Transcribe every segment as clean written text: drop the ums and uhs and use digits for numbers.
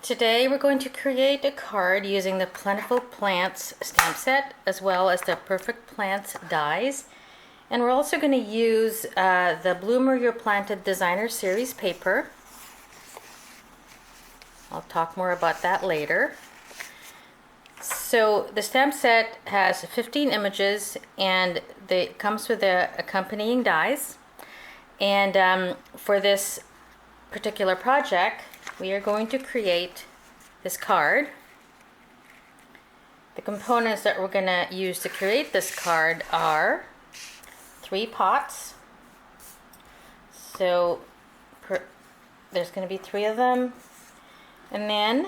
Today we're going to create a card using the Plentiful Plants stamp set as well as the Perfect Plants dies. And we're also going to use the Bloomer Your Planted Designer Series paper. I'll talk more about that later. So the stamp set has 15 images and it comes with the accompanying dies. And for this particular project, we are going to create this card. The components that we're going to use to create this card are 3 pots. So there's going to be 3 of them. And then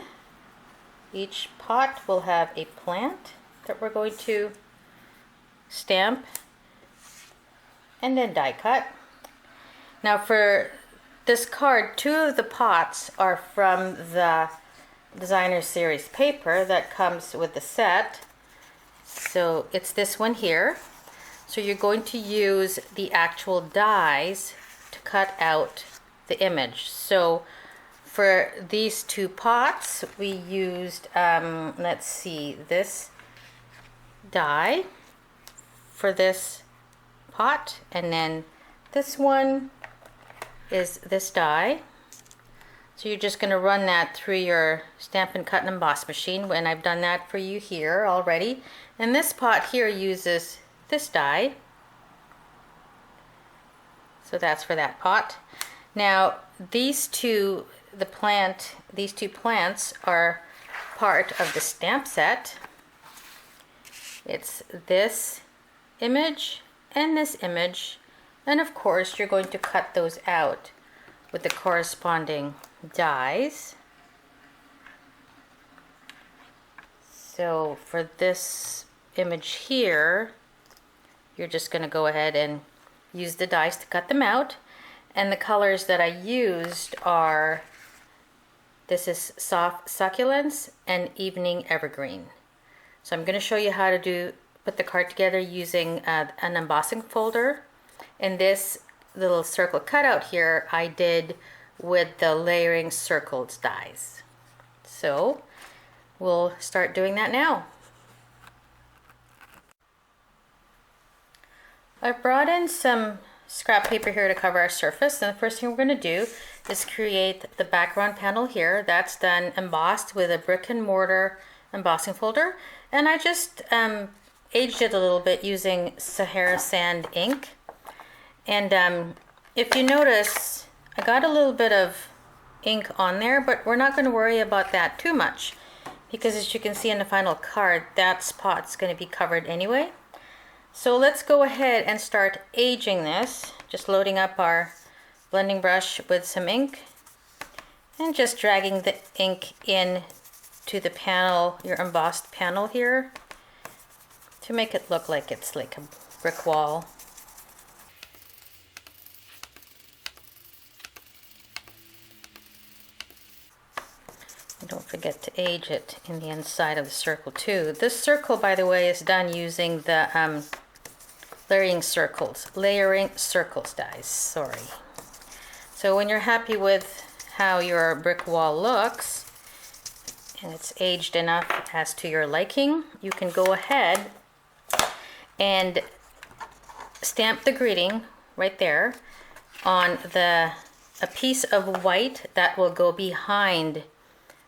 each pot will have a plant that we're going to stamp and then die cut. Now for this card, 2 of the pots are from the Designer Series paper that comes with the set. So it's this one here. So you're going to use the actual dies to cut out the image. So for these 2 pots, we used, let's see, this die for this pot, and then this one is this die. So you're just going to run that through your Stampin' Cut and Emboss machine, and I've done that for you here already. And this pot here uses this die. So that's for that pot. Now these two plants are part of the stamp set. It's this image and this image. And of course, you're going to cut those out with the corresponding dies. So for this image here, you're just going to go ahead and use the dies to cut them out. And the colors that I used are, this is Soft Succulents and Evening Evergreen. So I'm going to show you how to put the card together using an embossing folder. And this little circle cutout here I did with the layering circled dies. So we'll start doing that now. I've brought in some scrap paper here to cover our surface, and the first thing we're going to do is create the background panel here. That's done embossed with a brick and mortar embossing folder, and I just aged it a little bit using Sahara Sand ink. And if you notice, I got a little bit of ink on there, but we're not going to worry about that too much because, as you can see in the final card, that spot's going to be covered anyway. So let's go ahead and start aging this. Just loading up our blending brush with some ink and just dragging the ink in to the panel, your embossed panel here, to make it look like it's like a brick wall. Don't forget to age it in the inside of the circle too. This circle, by the way, is done using the layering circles dies. Sorry. So when you're happy with how your brick wall looks and it's aged enough as to your liking, you can go ahead and stamp the greeting right there on a piece of white that will go behind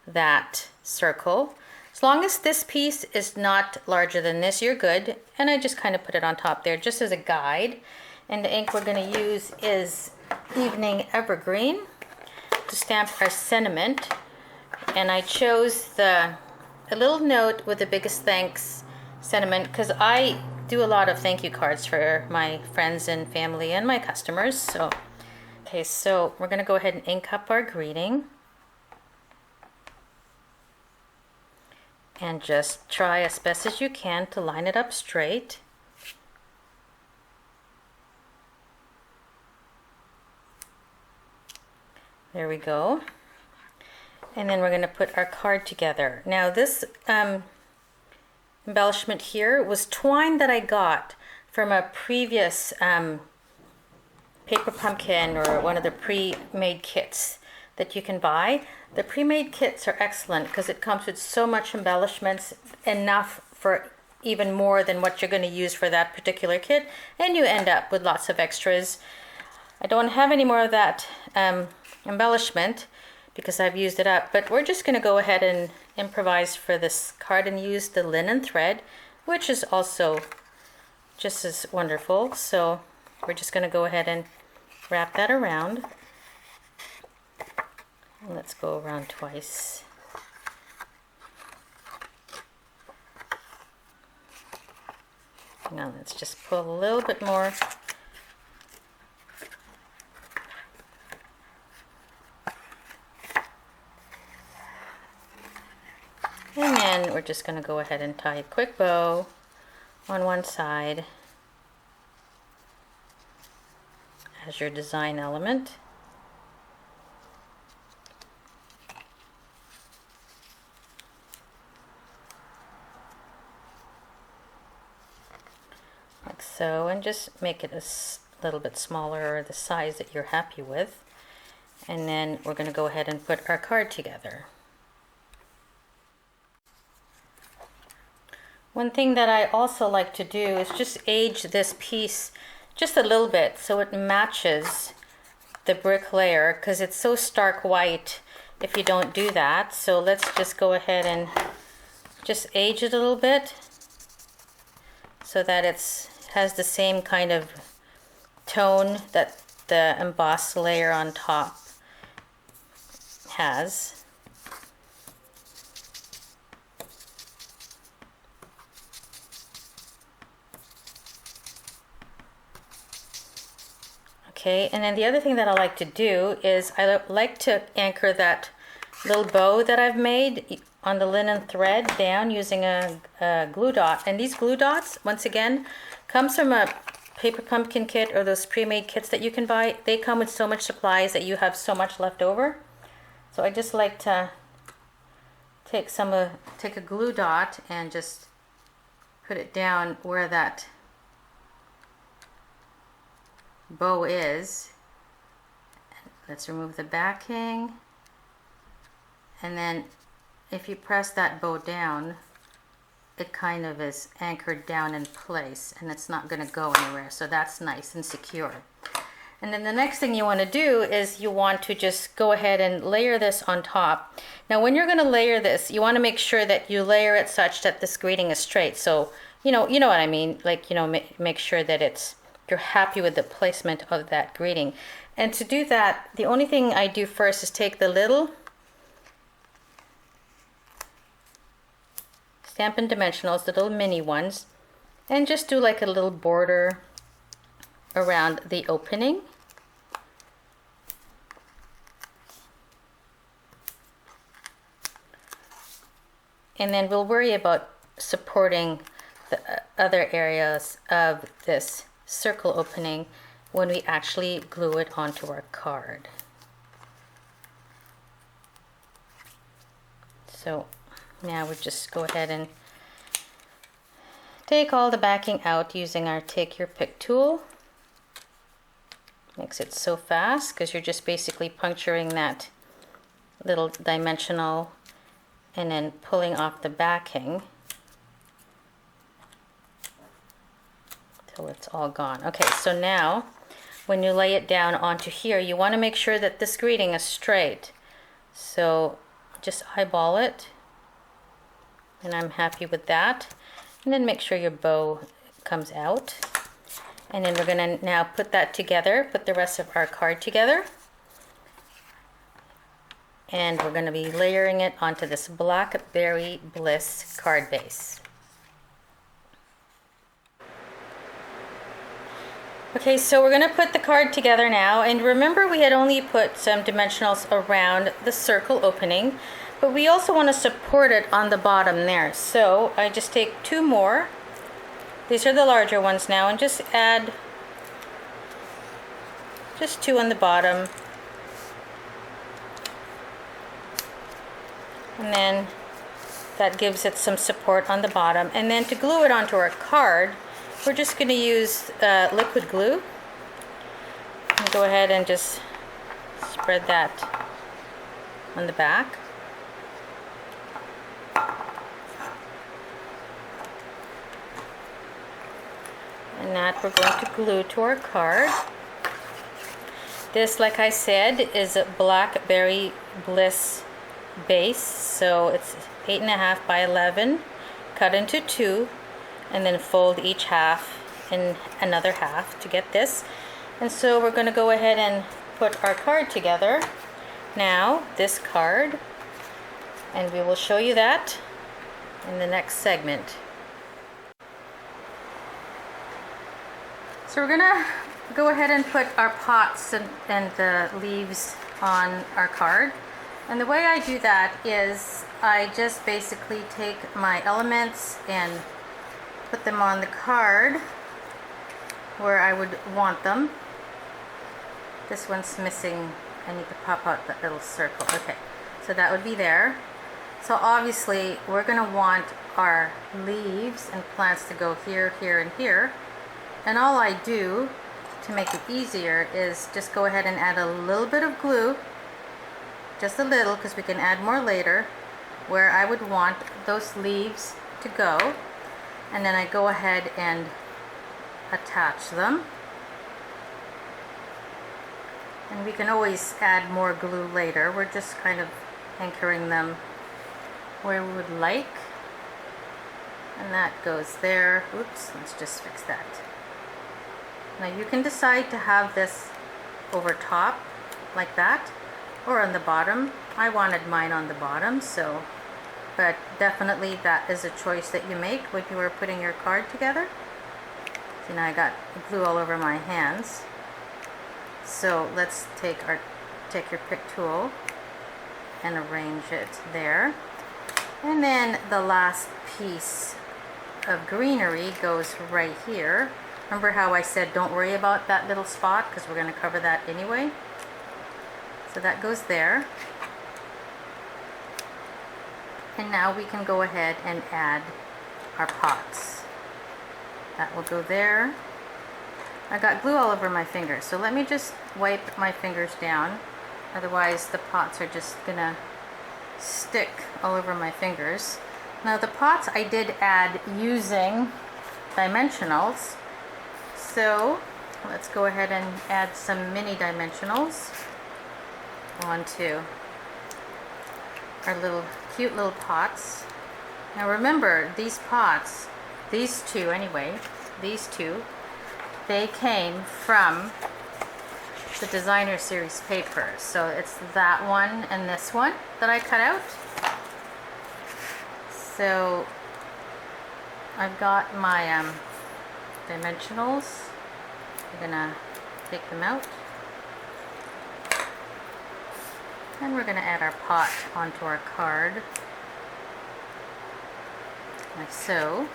that circle. As long as this piece is not larger than this, you're good. And I just kind of put it on top there just as a guide. And the ink we're going to use is Evening Evergreen to stamp our sentiment. And I chose a little note with the biggest thanks sentiment because I do a lot of thank you cards for my friends and family and my customers. So okay, so we're going to go ahead and ink up our greeting. And just try as best as you can to line it up straight. There we go. And then we're going to put our card together. Now this embellishment here was twine that I got from a previous paper pumpkin or one of the pre-made kits that you can buy. The pre-made kits are excellent because it comes with so much embellishments, enough for even more than what you're going to use for that particular kit, and you end up with lots of extras. I don't have any more of that embellishment because I've used it up, but we're just going to go ahead and improvise for this card and use the linen thread, which is also just as wonderful. So we're just going to go ahead and wrap that around. Let's go around twice. Now let's just pull a little bit more. And then we're just going to go ahead and tie a quick bow on one side as your design element. Like so, and just make it a little bit smaller, or the size that you're happy with. And then we're going to go ahead and put our card together. One thing that I also like to do is just age this piece just a little bit so it matches the brick layer, because it's so stark white if you don't do that. So let's just go ahead and just age it a little bit so that it has the same kind of tone that the embossed layer on top has. Okay, and then the other thing that I like to do is I like to anchor that little bow that I've made on the linen thread down using a glue dot. And these glue dots, once again, comes from a paper pumpkin kit or those pre-made kits that you can buy. They come with so much supplies that you have so much left over. So I just like to take a glue dot and just put it down where that bow is. Let's remove the backing, and then if you press that bow down, it kind of is anchored down in place and it's not going to go anywhere, so that's nice and secure. And then the next thing you want to do is you want to just go ahead and layer this on top. Now when you're going to layer this, you want to make sure that you layer it such that this greeting is straight. So you know what I mean, like, make sure that you're happy with the placement of that greeting. And to do that, the only thing I do first is take the little Stampin' Dimensionals, the little mini ones, and just do like a little border around the opening. And then we'll worry about supporting the other areas of this circle opening when we actually glue it onto our card. So now we just go ahead and take all the backing out using our Take Your Pick tool. Makes it so fast because you're just basically puncturing that little dimensional and then pulling off the backing till it's all gone. Okay, so now when you lay it down onto here, you want to make sure that this greeting is straight. So just eyeball it, and I'm happy with that. And then make sure your bow comes out. And then we're going to now put that together, put the rest of our card together. And we're going to be layering it onto this Blackberry Bliss card base. Okay, so we're going to put the card together now, and remember we had only put some dimensionals around the circle opening, but we also want to support it on the bottom there. So I just take two more. These are the larger ones now, and just add just two on the bottom. And then that gives it some support on the bottom. And then to glue it onto our card, we're just going to use liquid glue. And go ahead and just spread that on the back. And that we're going to glue to our card. This, like I said, is a Blackberry Bliss base, so it's 8.5 by 11, cut into 2, and then fold each half in another half to get this. And so we're going to go ahead and put our card together. Now, this card, and we will show you that in the next segment. So we're gonna go ahead and put our pots and the leaves on our card. And the way I do that is I just basically take my elements and put them on the card where I would want them. This one's missing. I need to pop out that little circle. Okay, so that would be there. So obviously we're gonna want our leaves and plants to go here, here, and here. And all I do to make it easier is just go ahead and add a little bit of glue, just a little, because we can add more later, where I would want those leaves to go. And then I go ahead and attach them. And we can always add more glue later. We're just kind of anchoring them where we would like. And that goes there. Oops, let's just fix that. Now you can decide to have this over top like that or on the bottom. I wanted mine on the bottom, so, but definitely that is a choice that you make when you are putting your card together. See, now I got glue all over my hands. So let's take your pick tool and arrange it there. And then the last piece of greenery goes right here. Remember how I said don't worry about that little spot because we're going to cover that anyway. So that goes there. And now we can go ahead and add our pots. That will go there. I got glue all over my fingers, so let me just wipe my fingers down. Otherwise the pots are just going to stick all over my fingers. Now the pots I did add using dimensionals. So let's go ahead and add some mini dimensionals onto our little cute little pots. Now remember, these pots, these two anyway, these two, they came from the designer series paper. So it's that one and this one that I cut out. So I've got my dimensionals. We're gonna take them out. And we're gonna add our pot onto our card. Like so.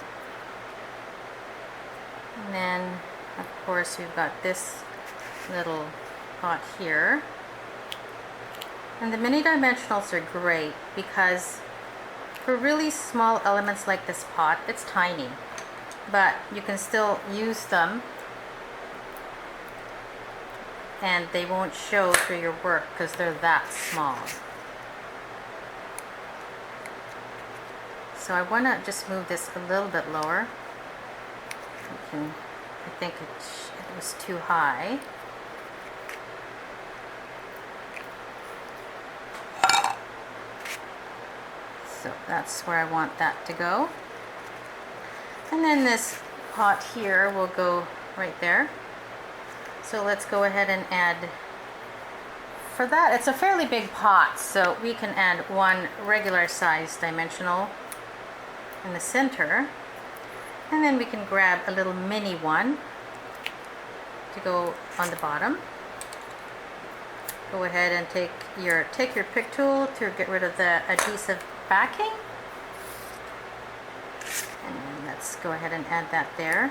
And then, of course, we've got this little pot here. And the mini dimensionals are great because for really small elements like this pot, it's tiny, but you can still use them and they won't show through your work because they're that small. So I want to just move this a little bit lower. I think it was too high. So that's where I want that to go. And then this pot here will go right there. So let's go ahead and add, for that it's a fairly big pot, so we can add one regular size dimensional in the center. And then we can grab a little mini one to go on the bottom. Go ahead and take your pick tool to get rid of the adhesive backing. And let's go ahead and add that there.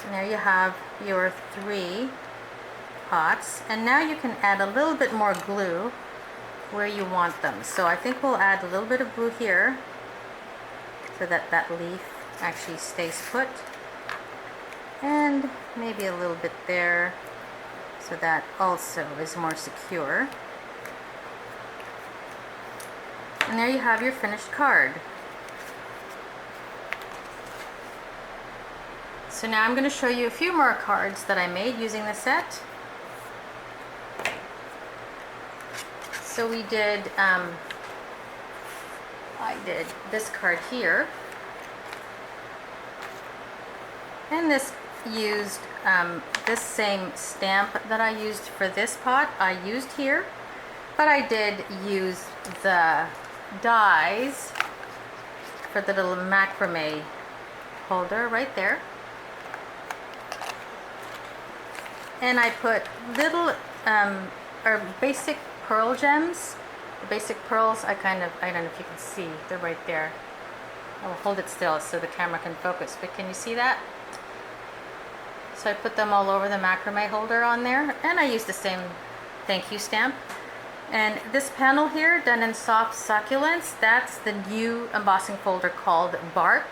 And there you have your 3 pots. And now you can add a little bit more glue where you want them. So I think we'll add a little bit of glue here so that that leaf actually stays put. And maybe a little bit there so that also is more secure. And there you have your finished card. So now I'm going to show you a few more cards that I made using the set. So we did, I did this card here. And this used this same stamp that I used for this pot, I used here. But I did use the dies for the little macrame holder right there. And I put little or basic pearl gems. The basic pearls, I don't know if you can see, they're right there. I will hold it still so the camera can focus, but can you see that? So I put them all over the macrame holder on there, and I used the same thank you stamp. And this panel here, done in soft succulents, that's the new embossing folder called Bark.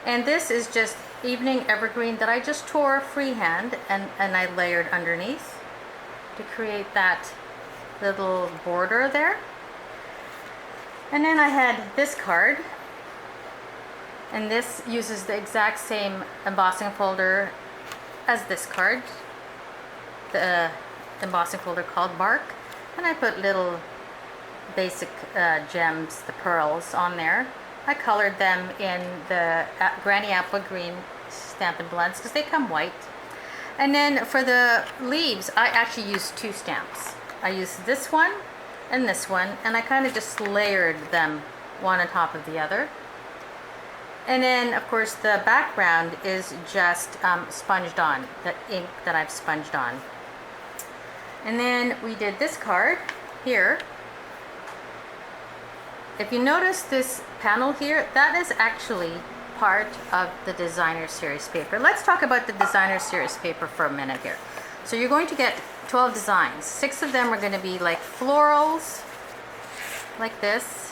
And this is just evening evergreen that I just tore freehand and I layered underneath to create that little border there. And then I had this card, and this uses the exact same embossing folder as this card, the embossing folder called Bark. And I put little basic gems, the pearls, on there. I colored them in the Granny Apple Green Stampin' Blends because they come white. And then for the leaves, I actually used two stamps. I used this one, and I kind of just layered them one on top of the other. And then, of course, the background is just sponged on, the ink that I've sponged on. And then we did this card here. If you notice this panel here, that is actually part of the designer series paper. Let's talk about the designer series paper for a minute here. So you're going to get 12 designs. 6 of them are going to be like florals, like this.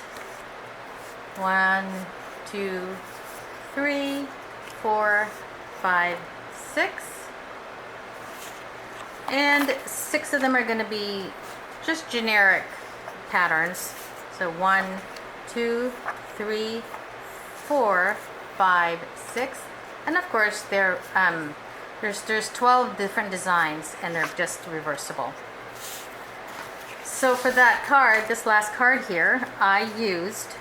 1, 2, 3, 4, 5, 6. And 6 of them are going to be just generic patterns. So 1, 2, 3, 4, 5, 6, and of course there's 12 different designs, and they're just reversible. So for that card, this last card here, I used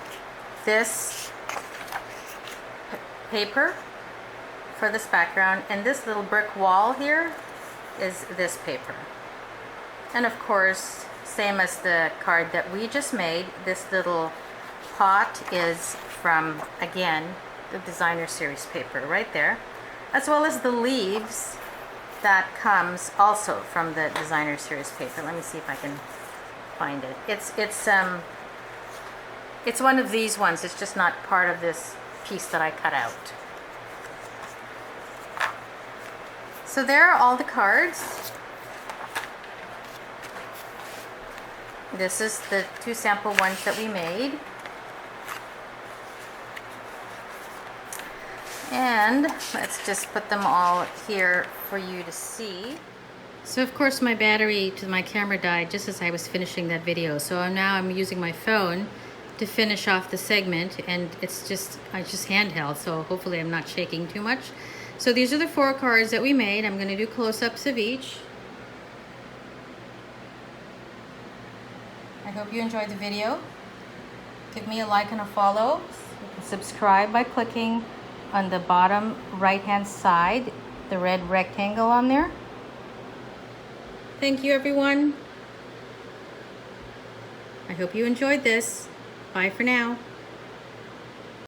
this paper for this background, and this little brick wall here is this paper. And of course, same as the card that we just made, this little pot is from, again, the designer series paper right there, as well as the leaves that comes also from the designer series paper. Let me see if I can find it. It's one of these ones. It's just not part of this piece that I cut out. So there are all the cards. This is the 2 sample ones that we made. And let's just put them all here for you to see. So of course my battery to my camera died just as I was finishing that video. So now I'm using my phone to finish off the segment, and I just handheld, so hopefully I'm not shaking too much. So these are the 4 cards that we made. I'm going to do close-ups of each. I hope you enjoyed the video. Give me a like and a follow. You can subscribe by clicking on the bottom right hand side, the red rectangle on there. Thank you, everyone. I hope you enjoyed this. Bye for now.